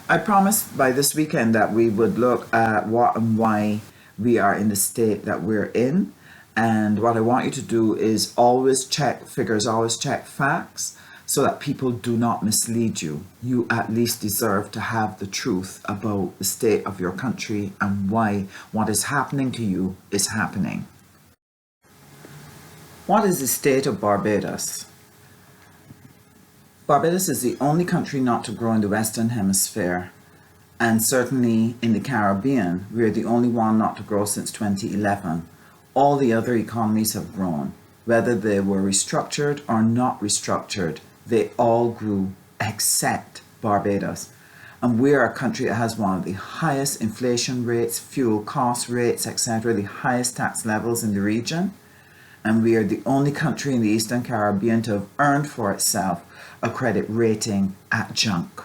I promised by this weekend that we would look at what and why we are in the state that we're in. And what I want you to do is always check figures, always check facts, so that people do not mislead you. You at least deserve to have the truth about the state of your country and why what is happening to you is happening. What is the state of Barbados? Barbados is the only country not to grow in the Western Hemisphere, and certainly in the Caribbean, we're the only one not to grow since 2011. All the other economies have grown. Whether they were restructured or not restructured, they all grew except Barbados. And we are a country that has one of the highest inflation rates, fuel cost rates, etc., the highest tax levels in the region. And we are the only country in the Eastern Caribbean to have earned for itself a credit rating at junk.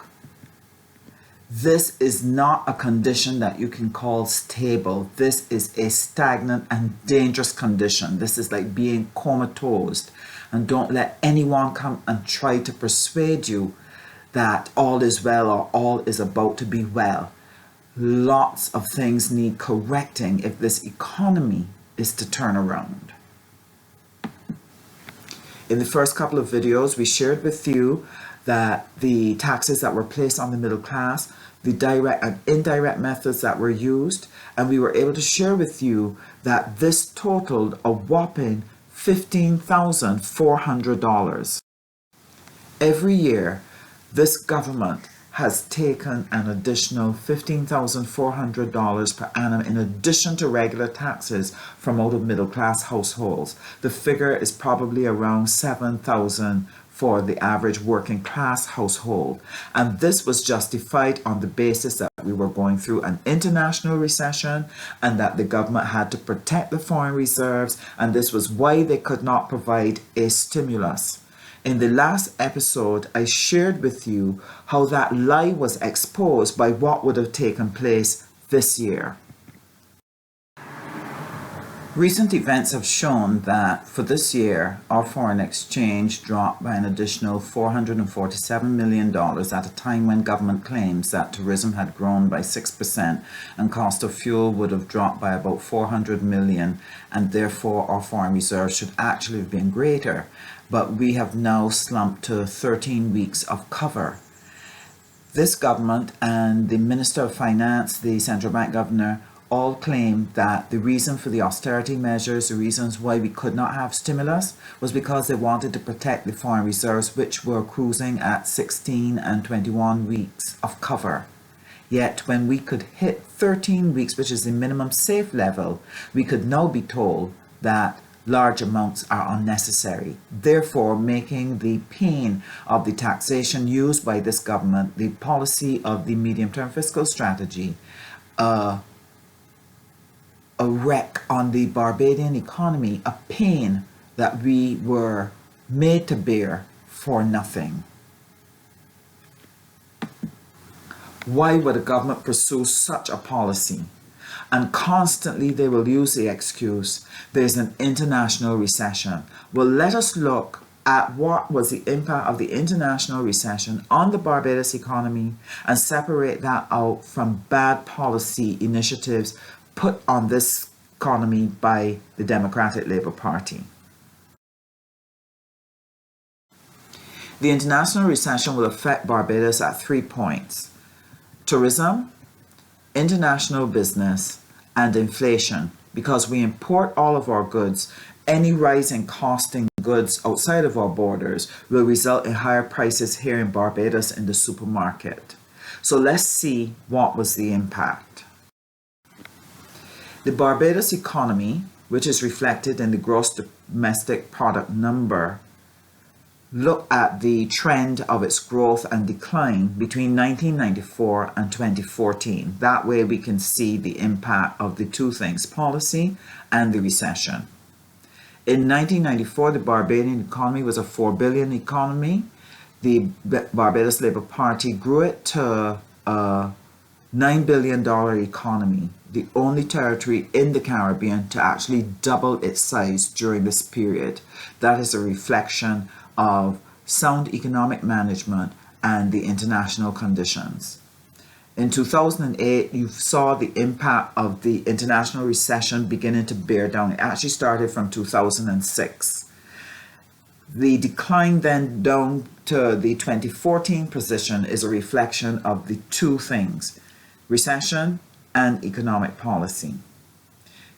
This is not a condition that you can call stable. This is a stagnant and dangerous condition. This is like being comatose. And don't let anyone come and try to persuade you that all is well or all is about to be well. Lots of things need correcting if this economy is to turn around. In the first couple of videos, we shared with you that the taxes that were placed on the middle class, the direct and indirect methods that were used, and we were able to share with you that this totaled a whopping $15,400. Every year, this government has taken an additional $15,400 per annum in addition to regular taxes from out of middle class households. The figure is probably around $7,000 for the average working class household. And this was justified on the basis that we were going through an international recession and that the government had to protect the foreign reserves, and this was why they could not provide a stimulus. In the last episode, I shared with you how that lie was exposed by what would have taken place this year. Recent events have shown that for this year, our foreign exchange dropped by an additional $447 million at a time when government claims that tourism had grown by 6% and cost of fuel would have dropped by about $400 million, and therefore our foreign reserves should actually have been greater. But we have now slumped to 13 weeks of cover. This government and the Minister of Finance, the central bank governor, all claimed that the reason for the austerity measures, the reasons why we could not have stimulus, was because they wanted to protect the foreign reserves, which were cruising at 16 and 21 weeks of cover. Yet when we could hit 13 weeks, which is the minimum safe level, we could now be told that large amounts are unnecessary, therefore making the pain of the taxation used by this government, the policy of the medium-term fiscal strategy, a wreck on the Barbadian economy, a pain that we were made to bear for nothing. Why would a government pursue such a policy? And constantly they will use the excuse, there's an international recession. Well, let us look at what was the impact of the international recession on the Barbados economy and separate that out from bad policy initiatives put on this economy by the Democratic Labour Party. The international recession will affect Barbados at 3 points: tourism, international business, and inflation. Because we import all of our goods, any rise in costing goods outside of our borders will result in higher prices here in Barbados in the supermarket. So let's see what was the impact. The Barbados economy, which is reflected in the gross domestic product number, look at the trend of its growth and decline between 1994 and 2014. That way we can see the impact of the two things, policy and the recession. In 1994, the Barbadian economy was a $4 billion economy. The Barbados Labour Party grew it to a $9 billion economy, the only territory in the Caribbean to actually double its size during this period. That is a reflection of sound economic management and the international conditions. In 2008, you saw the impact of the international recession beginning to bear down. It actually started from 2006. The decline then down to the 2014 position is a reflection of the two things, recession and economic policy.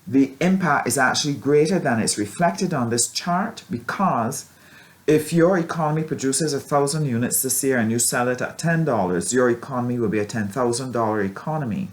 The impact is actually greater than it's reflected on this chart, because if your economy produces 1,000 units this year and you sell it at $10, your economy will be a $10,000 economy.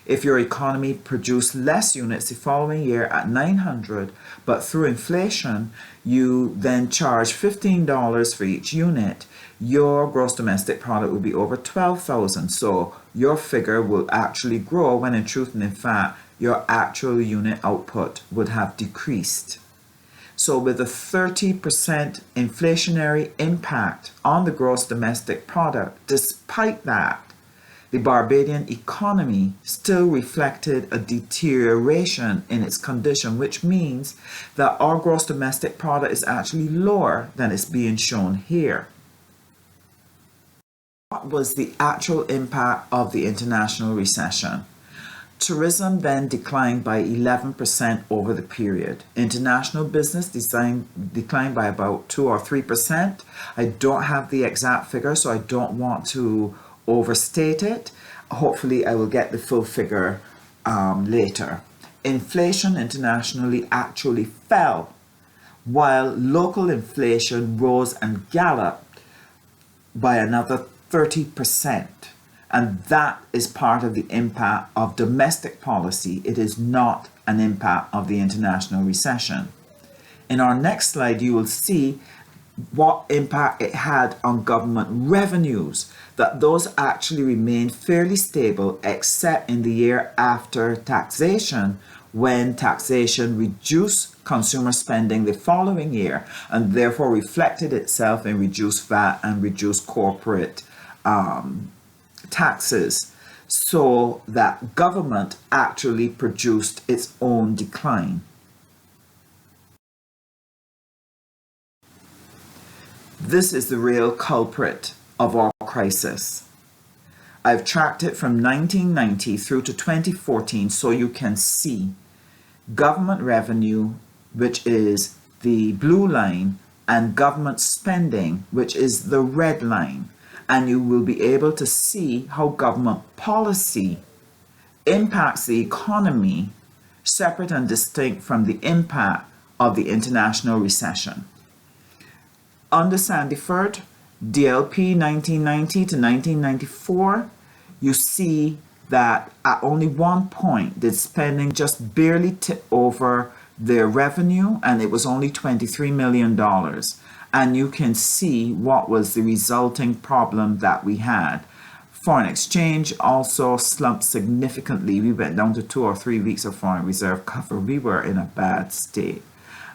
If your economy produced less units the following year at 900, but through inflation, you then charge $15 for each unit, your gross domestic product will be over 12,000. So your figure will actually grow when in truth and in fact, your actual unit output would have decreased. So with a 30% inflationary impact on the gross domestic product, despite that, the Barbadian economy still reflected a deterioration in its condition, which means that our gross domestic product is actually lower than is being shown here. What was the actual impact of the international recession? Tourism then declined by 11% over the period. International business declined by about 2 or 3%. I don't have the exact figure, so I don't want to overstate it. Hopefully I will get the full figure later. Inflation internationally actually fell, while local inflation rose and galloped by another 30%. And that is part of the impact of domestic policy. It is not an impact of the international recession. In our next slide, you will see what impact it had on government revenues, that those actually remained fairly stable except in the year after taxation, when taxation reduced consumer spending the following year and therefore reflected itself in reduced VAT and reduced corporate taxes, so that government actually produced its own decline. This is the real culprit of our crisis. I've tracked it from 1990 through to 2014 so you can see government revenue, which is the blue line, and government spending, which is the red line. And you will be able to see how government policy impacts the economy separate and distinct from the impact of the international recession. Under Sandiford, DLP 1990 to 1994, you see that at only one point did spending just barely tip over their revenue, and it was only $23 million. And you can see what was the resulting problem that we had. Foreign exchange also slumped significantly. We went down to 2 or 3 weeks of foreign reserve cover. We were in a bad state.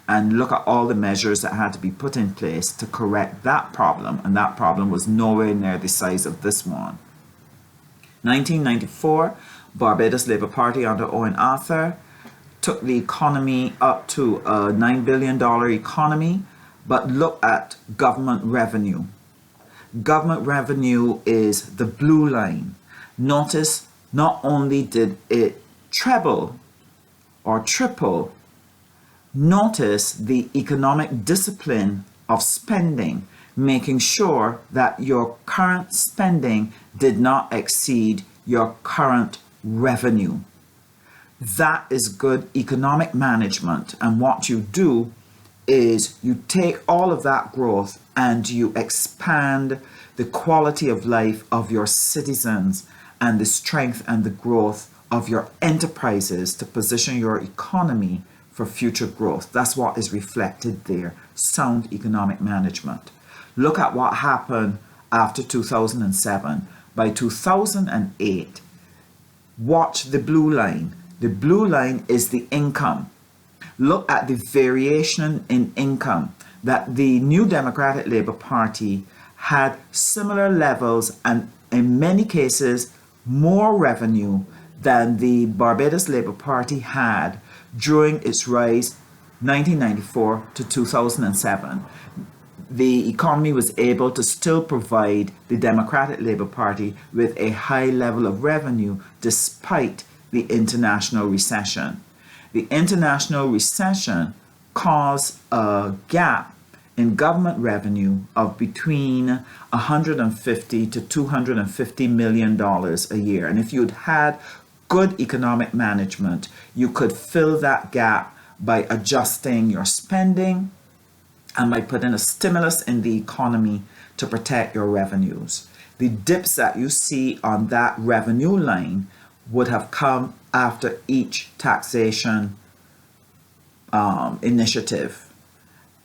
And look at all the measures that had to be put in place to correct that problem. And that problem was nowhere near the size of this one. 1994, Barbados Labour Party under Owen Arthur took the economy up to a $9 billion economy. But look at government revenue. Government revenue is the blue line. Notice not only did it treble or triple, notice the economic discipline of spending, making sure that your current spending did not exceed your current revenue. That is good economic management, and what you do is you take all of that growth and you expand the quality of life of your citizens and the strength and the growth of your enterprises to position your economy for future growth. That's what is reflected there, sound economic management. Look at what happened after 2007. By 2008, watch the blue line. The blue line is the income. Look at the variation in income, that the New Democratic Labour Party had similar levels and in many cases more revenue than the Barbados Labour Party had during its rise 1994 to 2007. the economy was able to still provide the Democratic Labour Party with a high level of revenue despite the international recession. The international recession caused a gap in government revenue of between $150 to $250 million a year. And if you'd had good economic management, you could fill that gap by adjusting your spending and by putting a stimulus in the economy to protect your revenues. The dips that you see on that revenue line would have come after each taxation initiative.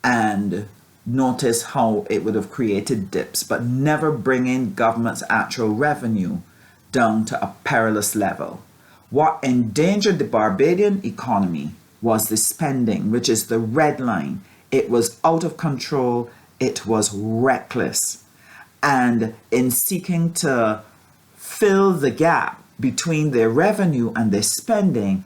And notice how it would have created dips, but never bringing government's actual revenue down to a perilous level. What endangered the Barbadian economy was the spending, which is the red line. It was out of control. It was reckless. And in seeking to fill the gap between their revenue and their spending,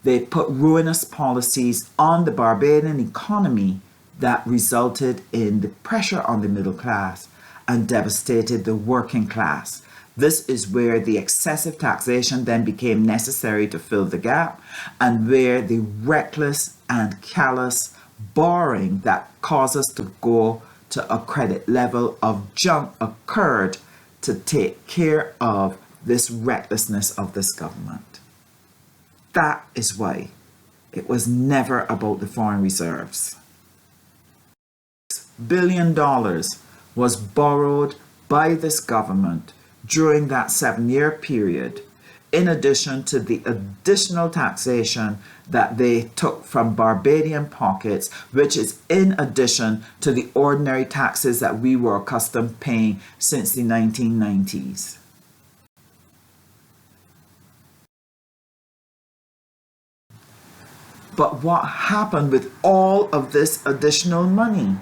they put ruinous policies on the Barbadian economy that resulted in the pressure on the middle class and devastated the working class. This is where the excessive taxation then became necessary to fill the gap, and where the reckless and callous borrowing that caused us to go to a credit level of junk occurred to take care of this recklessness of this government. That is why it was never about the foreign reserves. $6 billion was borrowed by this government during that 7-year period, in addition to the additional taxation that they took from Barbadian pockets, which is in addition to the ordinary taxes that we were accustomed paying since the 1990s. But what happened with all of this additional money?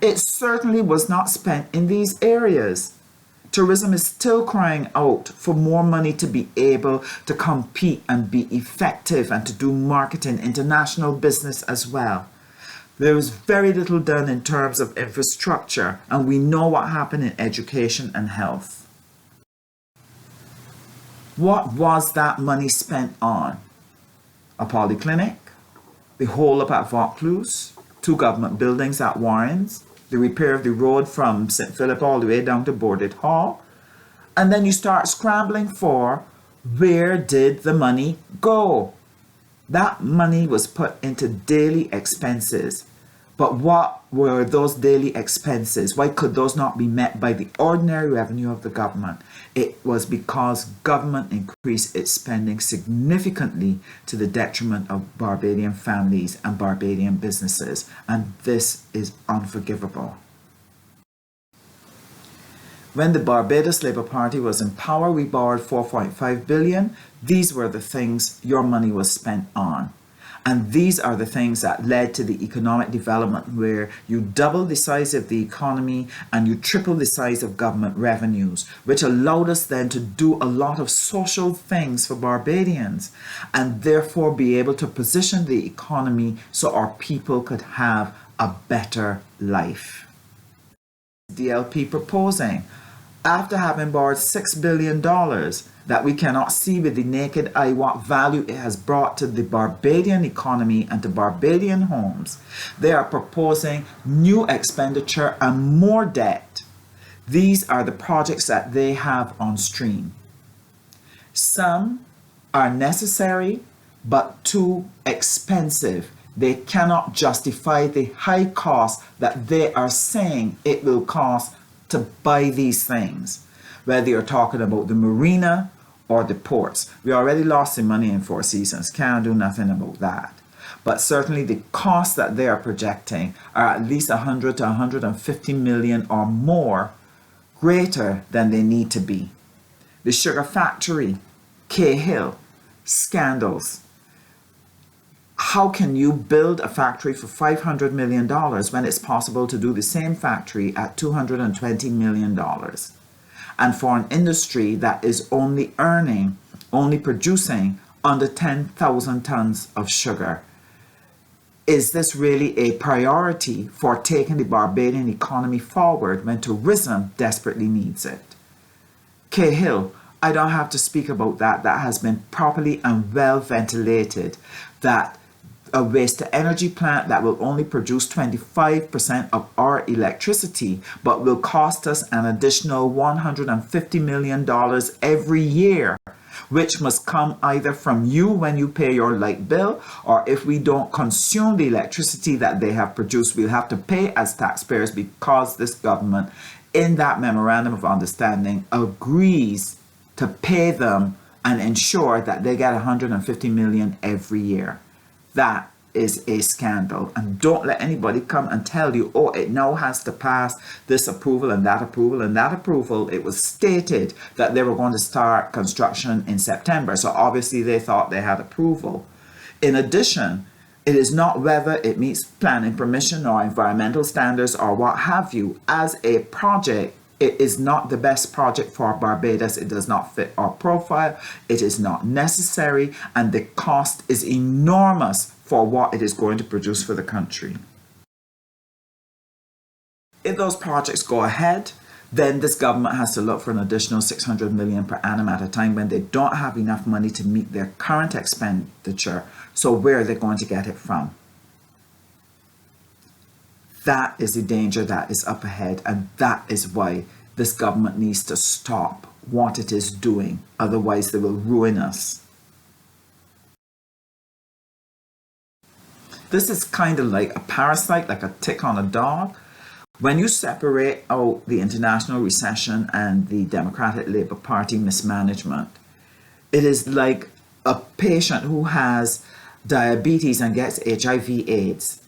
It certainly was not spent in these areas. Tourism is still crying out for more money to be able to compete and be effective and to do marketing, international business as well. There was very little done in terms of infrastructure, and we know what happened in education and health. What was that money spent on? A polyclinic, the hole up at Vaucluse, 2 government buildings at Warrens, the repair of the road from St. Philip all the way down to Boarded Hall. And then you start scrambling for, where did the money go? That money was put into daily expenses. But what were those daily expenses? Why could those not be met by the ordinary revenue of the government? It was because government increased its spending significantly to the detriment of Barbadian families and Barbadian businesses, and this is unforgivable. When the Barbados Labour Party was in power, we borrowed $4.5 billion. These were the things your money was spent on. And these are the things that led to the economic development where you double the size of the economy and you triple the size of government revenues, which allowed us then to do a lot of social things for Barbadians and therefore be able to position the economy so our people could have a better life. The LP proposing, after having borrowed $6 billion, that we cannot see with the naked eye what value it has brought to the Barbadian economy and to Barbadian homes, they are proposing new expenditure and more debt. These are the projects that they have on stream. Some are necessary but too expensive. They cannot justify the high cost that they are saying it will cost to buy these things, whether you're talking about the marina or the ports. We already lost the money in Four Seasons, can't do nothing about that. But certainly the costs that they are projecting are at least 100 to 150 million or more greater than they need to be. The sugar factory, Cahill, scandals. How can you build a factory for $500 million when it's possible to do the same factory at $220 million? And for an industry that is only producing under 10,000 tons of sugar, is this really a priority for taking the Barbadian economy forward when tourism desperately needs it? Cahill, I don't have to speak about that. That has been properly and well ventilated. That a waste-to-energy plant that will only produce 25% of our electricity, but will cost us an additional $150 million every year, which must come either from you when you pay your light bill, or if we don't consume the electricity that they have produced, we'll have to pay as taxpayers, because this government, in that memorandum of understanding, agrees to pay them and ensure that they get $150 million every year. That is a scandal. And don't let anybody come and tell you, oh, it now has to pass this approval and that approval and that approval. It was stated that they were going to start construction in September. So obviously they thought they had approval. In addition, it is not whether it meets planning permission or environmental standards or what have you. As a project, it is not the best project for Barbados. It does not fit our profile. It is not necessary. And the cost is enormous for what it is going to produce for the country. If those projects go ahead, then this government has to look for an additional $600 million per annum at a time when they don't have enough money to meet their current expenditure. So where are they going to get it from? That is the danger that is up ahead, and that is why this government needs to stop what it is doing. Otherwise, they will ruin us. This is kind of like a parasite, like a tick on a dog. When you separate out the international recession and the Democratic Labour Party mismanagement, it is like a patient who has diabetes and gets HIV/AIDS.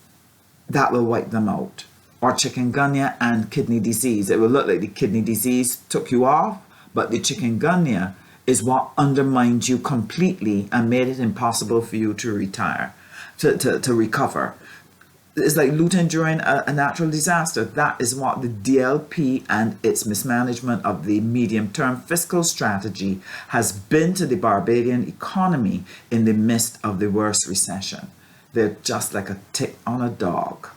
That will wipe them out. Or chikungunya and kidney disease. It will look like the kidney disease took you off, but the chikungunya is what undermined you completely and made it impossible for you to retire, to recover. It's like looting during a natural disaster. That is what the DLP and its mismanagement of the medium-term fiscal strategy has been to the Barbadian economy in the midst of the worst recession. They're just like a tick on a dog.